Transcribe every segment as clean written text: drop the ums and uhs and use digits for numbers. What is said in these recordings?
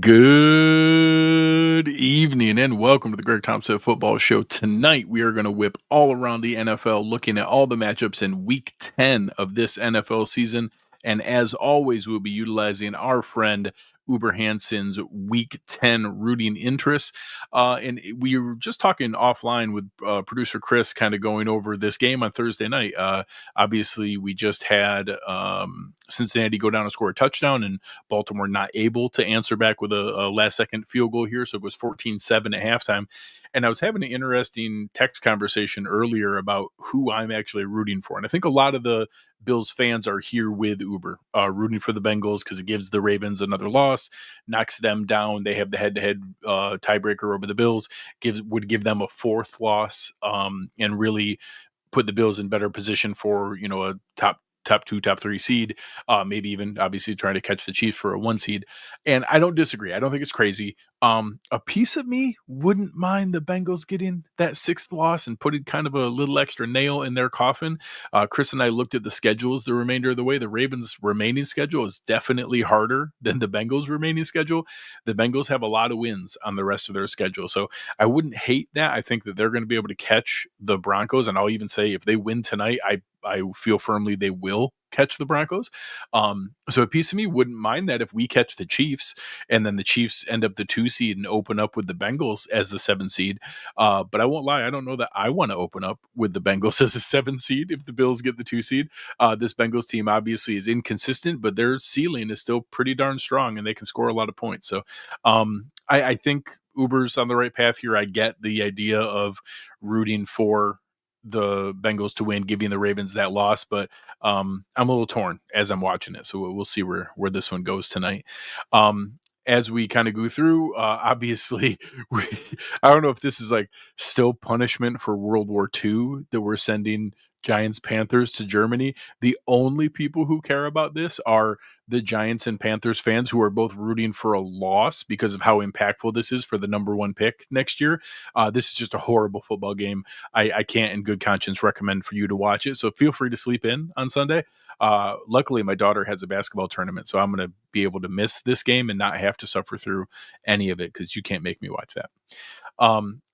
Good evening and welcome to the Greg Tompsett Football Show. Tonight we are going to whip all around the NFL, looking at all the matchups in Week 10 of this NFL season. And as always, we'll be utilizing our friend Uber Hansen's Week 10 rooting interests. And we were just talking offline with producer Chris, kind of going over this game on Thursday night. Obviously, we just had Cincinnati go down and score a touchdown, and Baltimore not able to answer back with a last second field goal here. So it was 14-7 at halftime. And I was having an interesting text conversation earlier about who I'm actually rooting for. And I think a lot of the Bills fans are here with Uber, rooting for the Bengals because it gives the Ravens another loss, knocks them down. They have the head-to-head tiebreaker over the Bills, would give them a fourth loss, and really put the Bills in better position for, a top two, top three seed, maybe even obviously trying to catch the Chiefs for a one seed. And I don't disagree. I don't think it's crazy. A piece of me wouldn't mind the Bengals getting that sixth loss and putting kind of a little extra nail in their coffin. Chris and I looked at the schedules the remainder of the way. The Ravens' remaining schedule is definitely harder than the Bengals' remaining schedule. The Bengals have a lot of wins on the rest of their schedule. So I wouldn't hate that. I think that they're going to be able to catch the Broncos. And I'll even say if they win tonight, I feel firmly they will catch the Broncos. So a piece of me wouldn't mind that if we catch the Chiefs and then the Chiefs end up the 2 seed and open up with the Bengals as the 7 seed. But I won't lie, I don't know that I want to open up with the Bengals as a 7 seed if the Bills get the 2 seed. This Bengals team obviously is inconsistent, but their ceiling is still pretty darn strong and they can score a lot of points. So I think Uber's on the right path here. I get the idea of rooting for the Bengals to win, giving the Ravens that loss, but I'm a little torn as I'm watching it. So we'll see where this one goes tonight. As we kind of go through, obviously, I don't know if this is like still punishment for World War II that we're sending Giants Panthers to Germany. The only people who care about this are the Giants and Panthers fans who are both rooting for a loss because of how impactful this is for the number one pick next year. This is just a horrible football game. I can't in good conscience recommend for you to watch it. So feel free to sleep in on Sunday. Luckily, my daughter has a basketball tournament, so I'm going to be able to miss this game and not have to suffer through any of it because you can't make me watch that.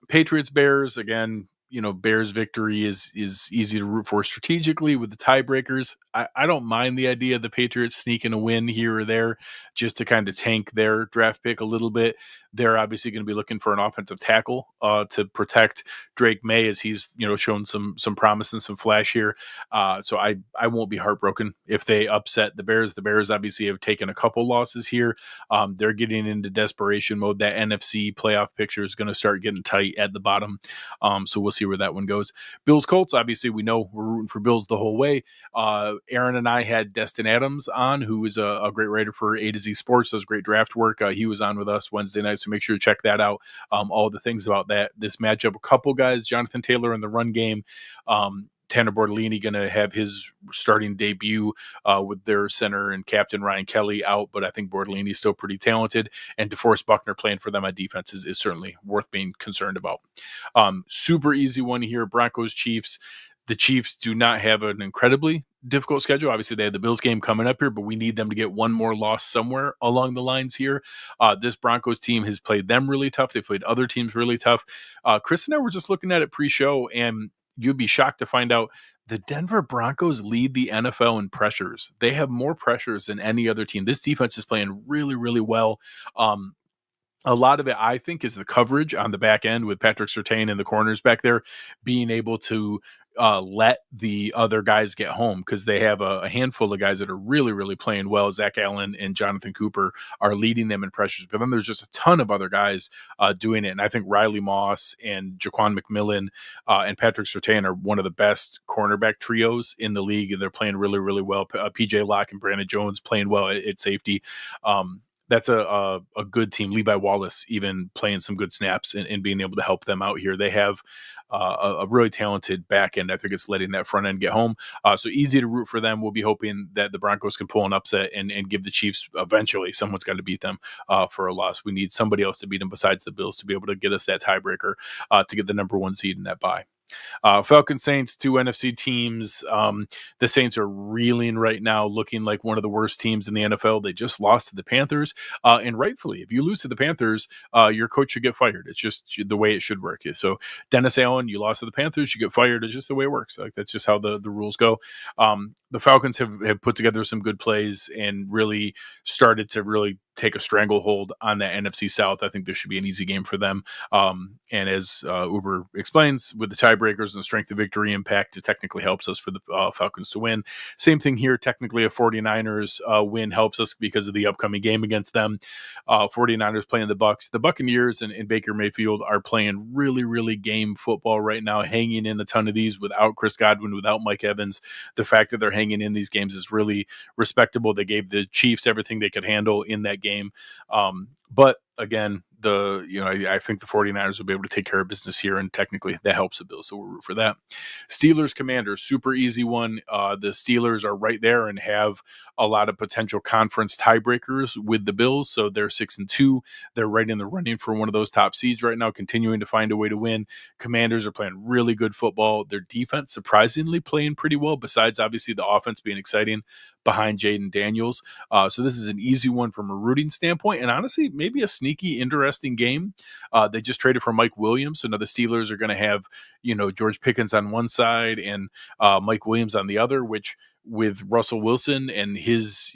Patriots Bears, again, Bears victory is easy to root for strategically with the tiebreakers. I don't mind the idea of the Patriots sneaking a win here or there just to kind of tank their draft pick a little bit. They're obviously going to be looking for an offensive tackle to protect Drake May as he's shown some promise and some flash here. So I won't be heartbroken if they upset the Bears. The Bears obviously have taken a couple losses here. They're getting into desperation mode. That NFC playoff picture is going to start getting tight at the bottom. So we'll see where that one goes. Bills Colts, obviously we know we're rooting for Bills the whole way. Aaron and I had Destin Adams on, who is a great writer for A to Z Sports, does great draft work. He was on with us Wednesday night, so make sure to check that out. All the things about this matchup. A couple guys, Jonathan Taylor in the run game. Tanner Bortolini going to have his starting debut with their center and captain Ryan Kelly out, but I think Bortolini is still pretty talented, and DeForest Buckner playing for them on defense is certainly worth being concerned about. Super easy one here, Broncos Chiefs. The Chiefs do not have an incredibly difficult schedule. Obviously, they have the Bills game coming up here, but we need them to get one more loss somewhere along the lines here. This Broncos team has played them really tough. They've played other teams really tough. Chris and I were just looking at it pre-show, and you'd be shocked to find out the Denver Broncos lead the NFL in pressures. They have more pressures than any other team. This defense is playing really, really well. A lot of it, I think, is the coverage on the back end with Patrick Surtain and the corners back there being able to let the other guys get home, because they have a handful of guys that are really, really playing well. Zach Allen and Jonathan Cooper are leading them in pressures, but then there's just a ton of other guys doing it. And I think Riley Moss and Jaquan McMillan and Patrick Surtain are one of the best cornerback trios in the league, and they're playing really, really well. PJ Locke and Brandon Jones playing well at safety. That's a good team. Levi Wallace even playing some good snaps and being able to help them out here. They have a really talented back end. I think it's letting that front end get home. So easy to root for them. We'll be hoping that the Broncos can pull an upset and give the Chiefs eventually. Someone's got to beat them for a loss. We need somebody else to beat them besides the Bills to be able to get us that tiebreaker to get the number one seed in that bye. Falcons Saints, two NFC teams. The Saints are reeling right now, looking like one of the worst teams in the NFL. They just lost to the Panthers, and rightfully, if you lose to the Panthers, your coach should get fired. It's just the way it should work. So Dennis Allen, you lost to the Panthers, you get fired. It's just the way it works. Like that's just how the rules go. The Falcons have put together some good plays and really started to really take a stranglehold on that NFC South. I think this should be an easy game for them. And as Uber explains, with the tiebreakers and strength of victory impact, it technically helps us for the Falcons to win. Same thing here. Technically, a 49ers win helps us because of the upcoming game against them. 49ers playing the Bucks. The Buccaneers and Baker Mayfield are playing really, really game football right now, hanging in a ton of these without Chris Godwin, without Mike Evans. The fact that they're hanging in these games is really respectable. They gave the Chiefs everything they could handle in that game. But again, I think the 49ers will be able to take care of business here, and technically that helps the Bills, so we'll root for that. Steelers Commanders, super easy one. The Steelers are right there and have a lot of potential conference tiebreakers with the Bills, so they're 6-2. They're right in the running for one of those top seeds right now, continuing to find a way to win. Commanders are playing really good football. Their defense surprisingly playing pretty well, besides obviously the offense being exciting behind Jaden Daniels. So this is an easy one from a rooting standpoint, and honestly, maybe a sneaky, interesting game. They just traded for Mike Williams, so now the Steelers are going to have, George Pickens on one side and Mike Williams on the other, which with Russell Wilson and his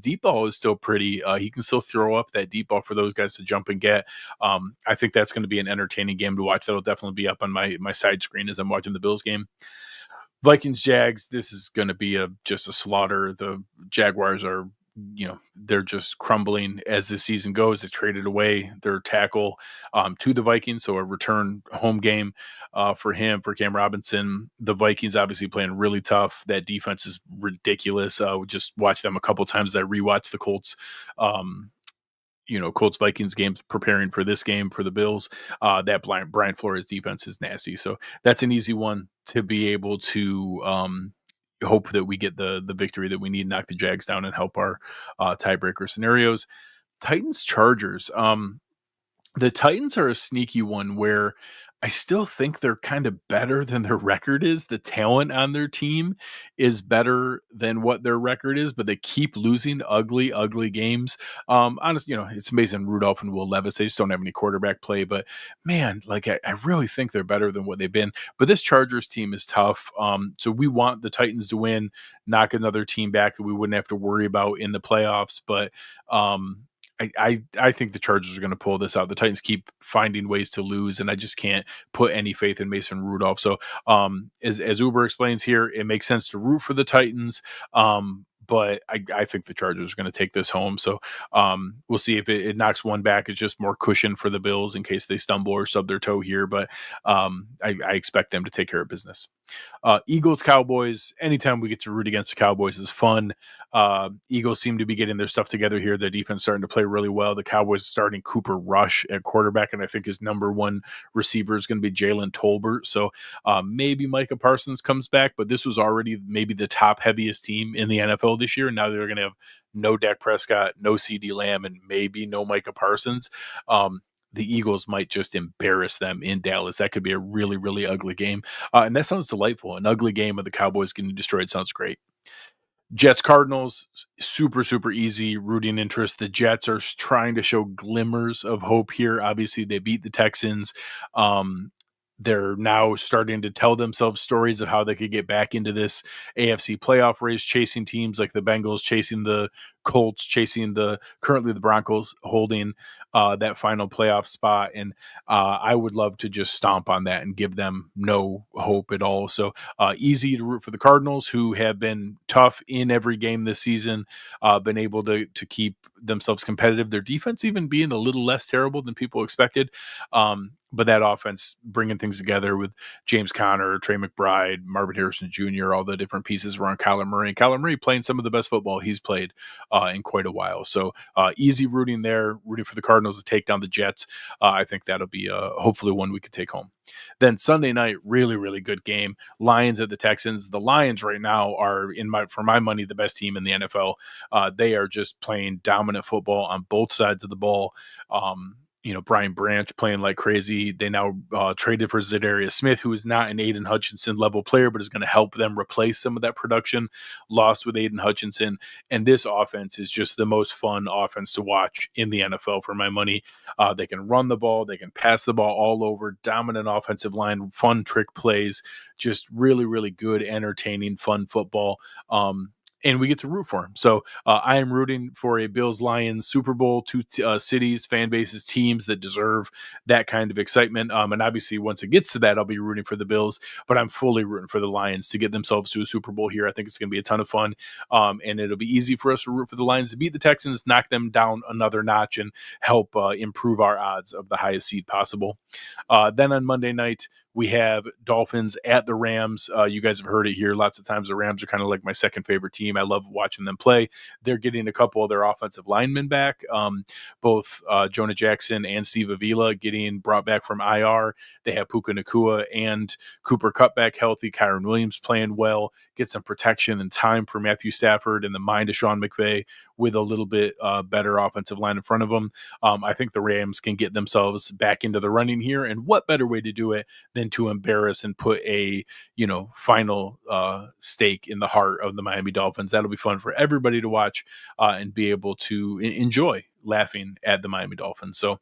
deep ball is still pretty. He can still throw up that deep ball for those guys to jump and get. I think that's going to be an entertaining game to watch. That'll definitely be up on my side screen as I'm watching the Bills game. Vikings Jags, this is going to be just a slaughter. The Jaguars are, they're just crumbling as the season goes. They traded away their tackle to the Vikings, so a return home game for Cam Robinson. The Vikings obviously playing really tough. That defense is ridiculous. We just watched them a couple times. I rewatched the Colts. Colts Vikings games preparing for this game for the Bills. That Brian Flores defense is nasty. So that's an easy one to be able to hope that we get the victory that we need, knock the Jags down and help our tiebreaker scenarios. Titans Chargers. The Titans are a sneaky one where I still think they're kind of better than their record is. The talent on their team is better than what their record is, but they keep losing ugly, ugly games. Honestly, it's Mason Rudolph and Will Levis. They just don't have any quarterback play, but man, like I really think they're better than what they've been. But this Chargers team is tough. So we want the Titans to win, knock another team back that we wouldn't have to worry about in the playoffs. But I think the Chargers are going to pull this out. The Titans keep finding ways to lose, and I just can't put any faith in Mason Rudolph. So as Uber explains here, it makes sense to root for the Titans. But I think the Chargers are going to take this home. So we'll see if it knocks one back. It's just more cushion for the Bills in case they stumble or stub their toe here. But I expect them to take care of business. Eagles, Cowboys, anytime we get to root against the Cowboys is fun. Eagles seem to be getting their stuff together here. The defense starting to play really well. The Cowboys starting Cooper Rush at quarterback, and I think his number one receiver is going to be Jalen Tolbert. So maybe Micah Parsons comes back, but this was already maybe the top heaviest team in the NFL this year, and now they're going to have no Dak Prescott, no CeeDee Lamb, and maybe no Micah Parsons. The Eagles might just embarrass them in Dallas. That could be a really, really ugly game. And that sounds delightful. An ugly game of the Cowboys getting destroyed sounds great. Jets Cardinals, super, super easy rooting interest. The Jets are trying to show glimmers of hope here. Obviously, they beat the Texans. They're now starting to tell themselves stories of how they could get back into this AFC playoff race, chasing teams like the Bengals, chasing the Colts, chasing currently the Broncos, holding that final playoff spot. And I would love to just stomp on that and give them no hope at all. So easy to root for the Cardinals, who have been tough in every game this season, been able to keep themselves competitive. Their defense even being a little less terrible than people expected. But that offense bringing things together with James Conner, Trey McBride, Marvin Harrison Jr., all the different pieces around Kyler Murray. And Kyler Murray playing some of the best football he's played in quite a while. So easy rooting there, rooting for the Cardinals to take down the Jets. I think that'll be hopefully one we could take home. Then Sunday night, really, really good game. Lions at the Texans. The Lions right now are, for my money, the best team in the NFL. They are just playing dominant football on both sides of the ball. Brian Branch playing like crazy. They now traded for Zadarius Smith, who is not an Aiden Hutchinson level player, but is going to help them replace some of that production lost with Aiden Hutchinson. And this offense is just the most fun offense to watch in the NFL for my money. They can run the ball, they can pass the ball all over, dominant offensive line, fun trick plays, just really, really good, entertaining, fun football. And we get to root for him. So I am rooting for a Bills Lions Super Bowl, two cities, fan bases, teams that deserve that kind of excitement. And obviously, once it gets to that, I'll be rooting for the Bills, but I'm fully rooting for the Lions to get themselves to a Super Bowl here. I think it's going to be a ton of fun. And it'll be easy for us to root for the Lions to beat the Texans, knock them down another notch, and help improve our odds of the highest seed possible. Then on Monday night, we have Dolphins at the Rams. You guys have heard it here lots of times. The Rams are kind of like my second favorite team. I love watching them play. They're getting a couple of their offensive linemen back, both Jonah Jackson and Steve Avila getting brought back from IR. They have Puka Nacua and Cooper Kupp back healthy. Kyron Williams playing well. Get some protection and time for Matthew Stafford and the mind of Sean McVay with a little bit better offensive line in front of them. I think the Rams can get themselves back into the running here. And what better way to do it than to embarrass and put a final stake in the heart of the Miami Dolphins. That'll be fun for everybody to watch and be able to enjoy laughing at the Miami Dolphins. So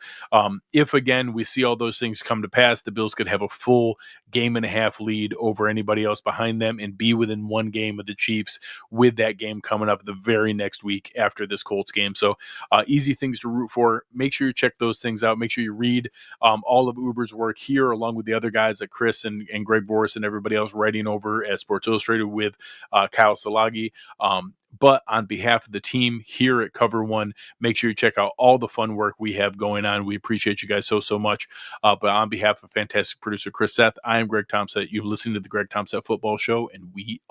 if again we see all those things come to pass, the Bills could have a full game and a half lead over anybody else behind them and be within one game of the Chiefs, with that game coming up the very next week after this Colts game. So easy things to root for. Make sure you check those things out. Make sure you read all of Uber's work here, along with the other guys like Chris and Greg Boris and everybody else writing over at Sports Illustrated with Kyle Salagi. But on behalf of the team here at Cover One, make sure you check out all the fun work we have going on. We appreciate you guys so much. But on behalf of fantastic producer Chris Seth, I am Greg Tompsett. You're listening to the Greg Tompsett Football Show, and we are